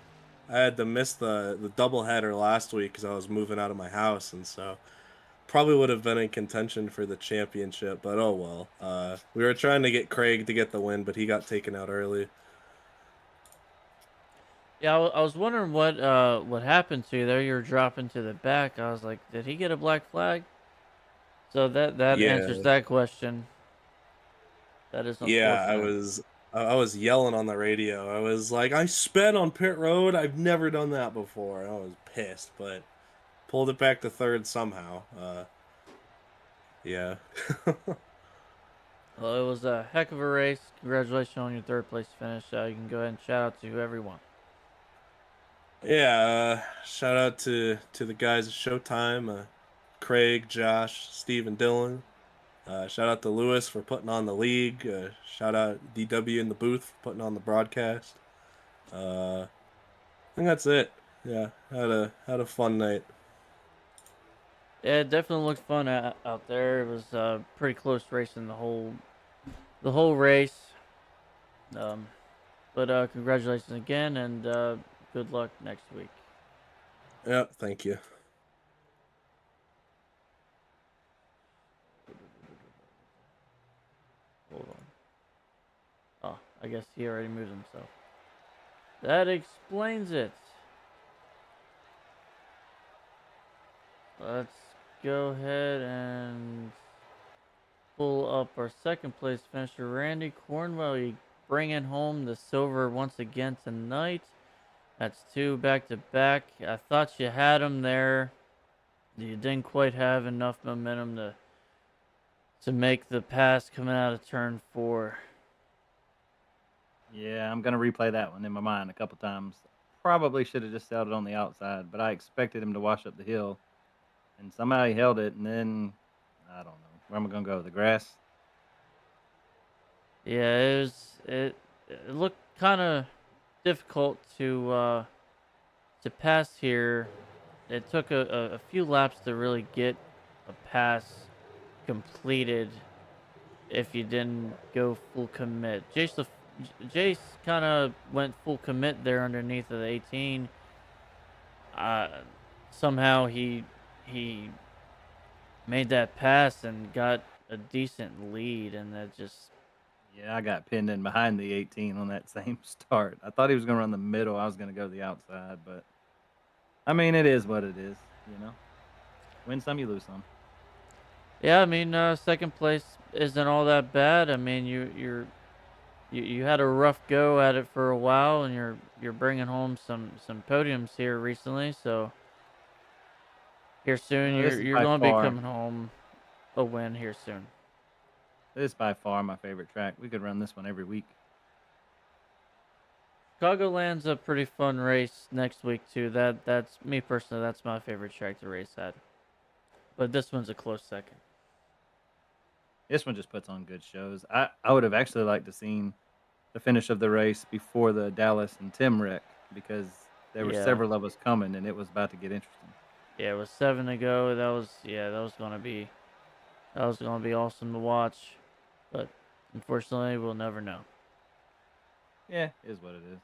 Speaker 3: miss the doubleheader last week because I was moving out of my house, and so probably would have been in contention for the championship. But oh well. We were trying to get Craig to get the win, but he got taken out early.
Speaker 1: Yeah, I was wondering what happened to you there. You were dropping to the back. I was like, did he get a black flag? So that
Speaker 3: Yeah.
Speaker 1: answers that question. That is unfortunate.
Speaker 3: Yeah, I was yelling on the radio. I was like, I sped on pit road. I've never done that before. I was pissed, but pulled it back to 3rd somehow. Yeah.
Speaker 1: Well, it was a heck of a race. Congratulations on your 3rd place finish. You can go ahead and shout out to whoever you want.
Speaker 3: Yeah, shout out to the guys at Showtime, Craig, Josh, Steve, and Dylan. Shout out to Lewis for putting on the league. Shout out DW in the booth for putting on the broadcast. I think that's it. Yeah, had a fun night.
Speaker 1: Yeah, it definitely looked fun out there. It was pretty close racing the whole race. Um, but congratulations again, and good luck next week.
Speaker 3: Yep, thank you.
Speaker 1: Hold on. Oh, I guess he already moved himself. That explains it. Let's go ahead and pull up our second place finisher, Randy Cornwell. You bringing home the silver once again tonight. That's 2 back to back. I thought you had him there. You didn't quite have enough momentum to make the pass coming out of turn 4.
Speaker 4: Yeah, I'm going to replay that one in my mind a couple times. Probably should have just held it on the outside, but I expected him to wash up the hill. And somehow he held it, and then, I don't know. Where am I going to go? The grass?
Speaker 1: Yeah, it looked kind of difficult to pass here. It took a few laps to really get a pass completed if you didn't go full commit. Jace kind of went full commit there underneath of the 18. Somehow he made that pass and got a decent lead, and that just
Speaker 4: Yeah, I got pinned in behind the 18 on that same start. I thought he was going to run the middle. I was going to go the outside, but I mean, it is what it is, you know. Win some, you lose some.
Speaker 1: yeah. I mean, second place isn't all that bad. I mean, you had a rough go at it for a while, and you're bringing home some podiums here recently. So here soon,
Speaker 4: This is
Speaker 1: you're
Speaker 4: by
Speaker 1: going to be
Speaker 4: far,
Speaker 1: coming home a win here soon.
Speaker 4: this is by far my favorite track. We could run this one every week.
Speaker 1: Chicagoland's a pretty fun race next week too. That's me personally. That's my favorite track to race at. But this one's a close second.
Speaker 4: This one just puts on good shows. I would have actually liked to seen the finish of the race before the Dallas and Tim wreck because there were
Speaker 1: Yeah,
Speaker 4: several of us coming and it was about to get interesting.
Speaker 1: yeah. It was 7 to go. That was gonna be awesome to watch. But unfortunately, we'll never know.
Speaker 4: Yeah, is what it is.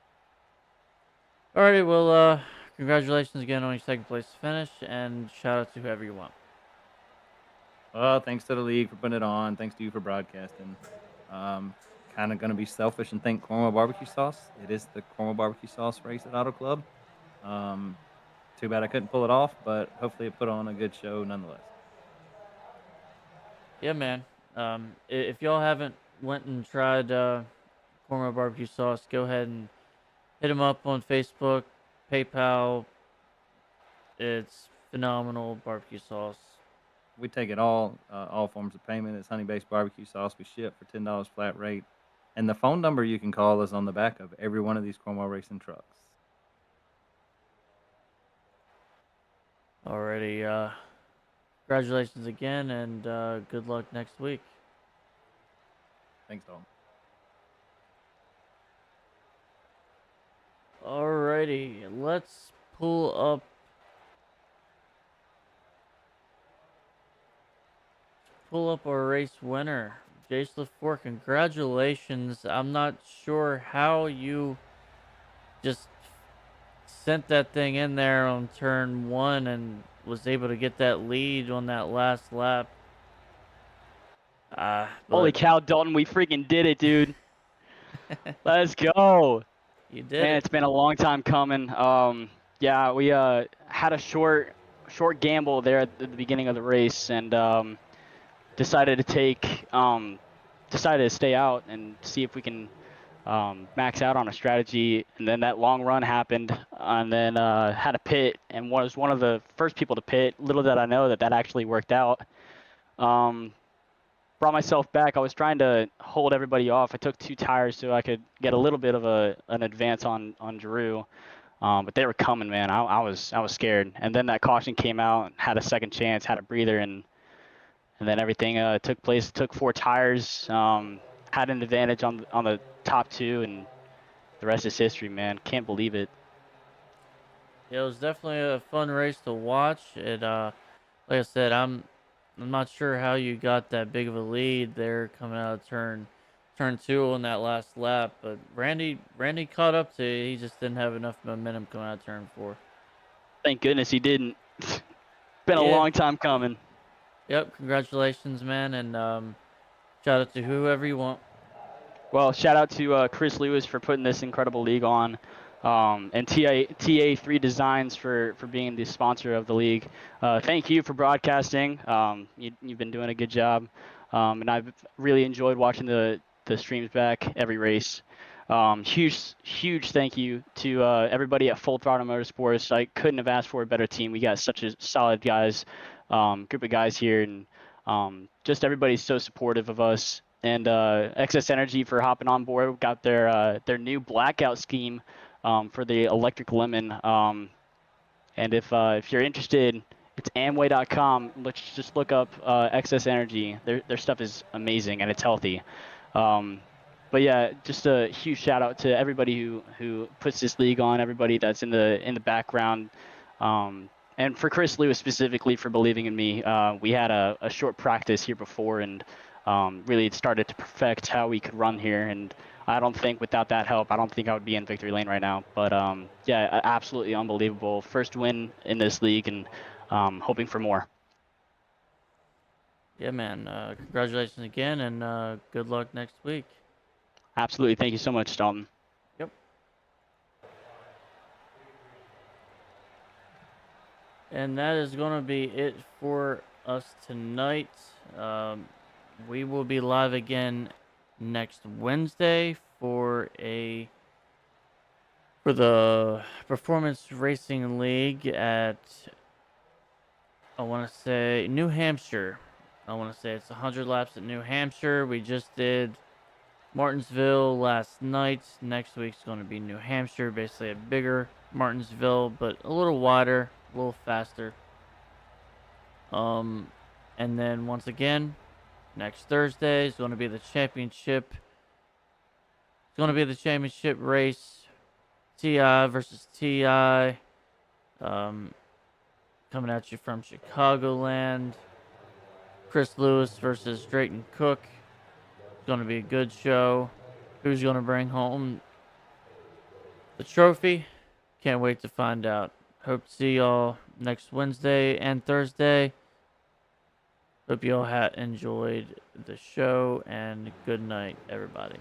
Speaker 1: Alrighty, well, congratulations again on your second place finish, and shout out to whoever you want.
Speaker 4: Well, thanks to the league for putting it on. Thanks to you for broadcasting. Kind of going to be selfish and thank Cornwall Barbecue Sauce. It is the Cornwall Barbecue Sauce race at Auto Club. Too bad I couldn't pull it off, but hopefully it put on a good show nonetheless.
Speaker 1: Yeah, man. If y'all haven't went and tried Cornwall Barbecue Sauce, go ahead and hit them up on Facebook, PayPal. It's phenomenal barbecue sauce.
Speaker 4: We take it all forms of payment. It's honey-based barbecue sauce. We ship for $10 flat rate. And the phone number you can call is on the back of every one of these Cornwall racing trucks.
Speaker 1: Alrighty, congratulations again, and good luck next week.
Speaker 4: Thanks, Dalton.
Speaker 1: Alrighty, let's pull up our race winner, Jace LaFour. Congratulations. I'm not sure how you just sent that thing in there on turn 1 and was able to get that lead on that last lap.
Speaker 5: Holy cow, Dalton, we freaking did it, dude. Let's go.
Speaker 1: You did
Speaker 5: Man,
Speaker 1: it.
Speaker 5: it's been a long time coming. Yeah, we had a short gamble there at the beginning of the race, and decided to stay out and see if we can max out on a strategy. And then that long run happened, and then had a pit and was one of the first people to pit. Little did I know that actually worked out. Brought myself back. I was trying to hold everybody off. I took 2 tires so I could get a little bit of an advance on Drew, but they were coming, man. I was scared. And then that caution came out, had a second chance, had a breather, and then everything took place. Took 4 tires, had an advantage on the top 2, and the rest is history, man. Can't believe it.
Speaker 1: Yeah, it was definitely a fun race to watch. It like I said, I'm not sure how you got that big of a lead there coming out of turn two on that last lap, but Randy caught up to you. He just didn't have enough momentum coming out of turn four.
Speaker 5: Thank goodness he didn't. Been a
Speaker 1: Yeah.
Speaker 5: long time coming.
Speaker 1: Yep, congratulations, man, and shout out to whoever you want.
Speaker 5: Well, shout out to Chris Lewis for putting this incredible league on, and TA3 Designs for being the sponsor of the league. Thank you for broadcasting. You've been doing a good job, and I've really enjoyed watching the streams back every race. Huge thank you to everybody at Full Throttle Motorsports. I couldn't have asked for a better team. We got such a solid group of guys here, and just everybody's so supportive of us. And Excess Energy for hopping on board. We've got their new blackout scheme for the electric lemon. And if you're interested, it's Amway.com. Let's just look up Excess Energy. Their stuff is amazing and it's healthy. But yeah, just a huge shout out to everybody who puts this league on. Everybody that's in the background. And for Chris Lewis specifically for believing in me. We had a short practice here before and really started to perfect how we could run here. And I don't think without that help, I don't think I would be in victory lane right now. But yeah, absolutely unbelievable. First win in this league and hoping for more.
Speaker 1: Yeah, man. Congratulations again, and good luck next week.
Speaker 5: Absolutely. Thank you so much, Dalton.
Speaker 1: Yep. And that is going to be it for us tonight. We will be live again next Wednesday for the Performance Racing League at, I want to say, New Hampshire. I want to say it's 100 laps at New Hampshire. We just did Martinsville last night. Next week's going to be New Hampshire, basically a bigger Martinsville, but a little wider, a little faster. And then once again, next Thursday is going to be the championship. It's going to be the championship race, TI versus TI. Coming at you from Chicagoland. Chris Lewis versus Drayton Cook. It's going to be a good show. Who's going to bring home the trophy? Can't wait to find out. Hope to see y'all next Wednesday and Thursday. Hope you all enjoyed the show, and good night, everybody.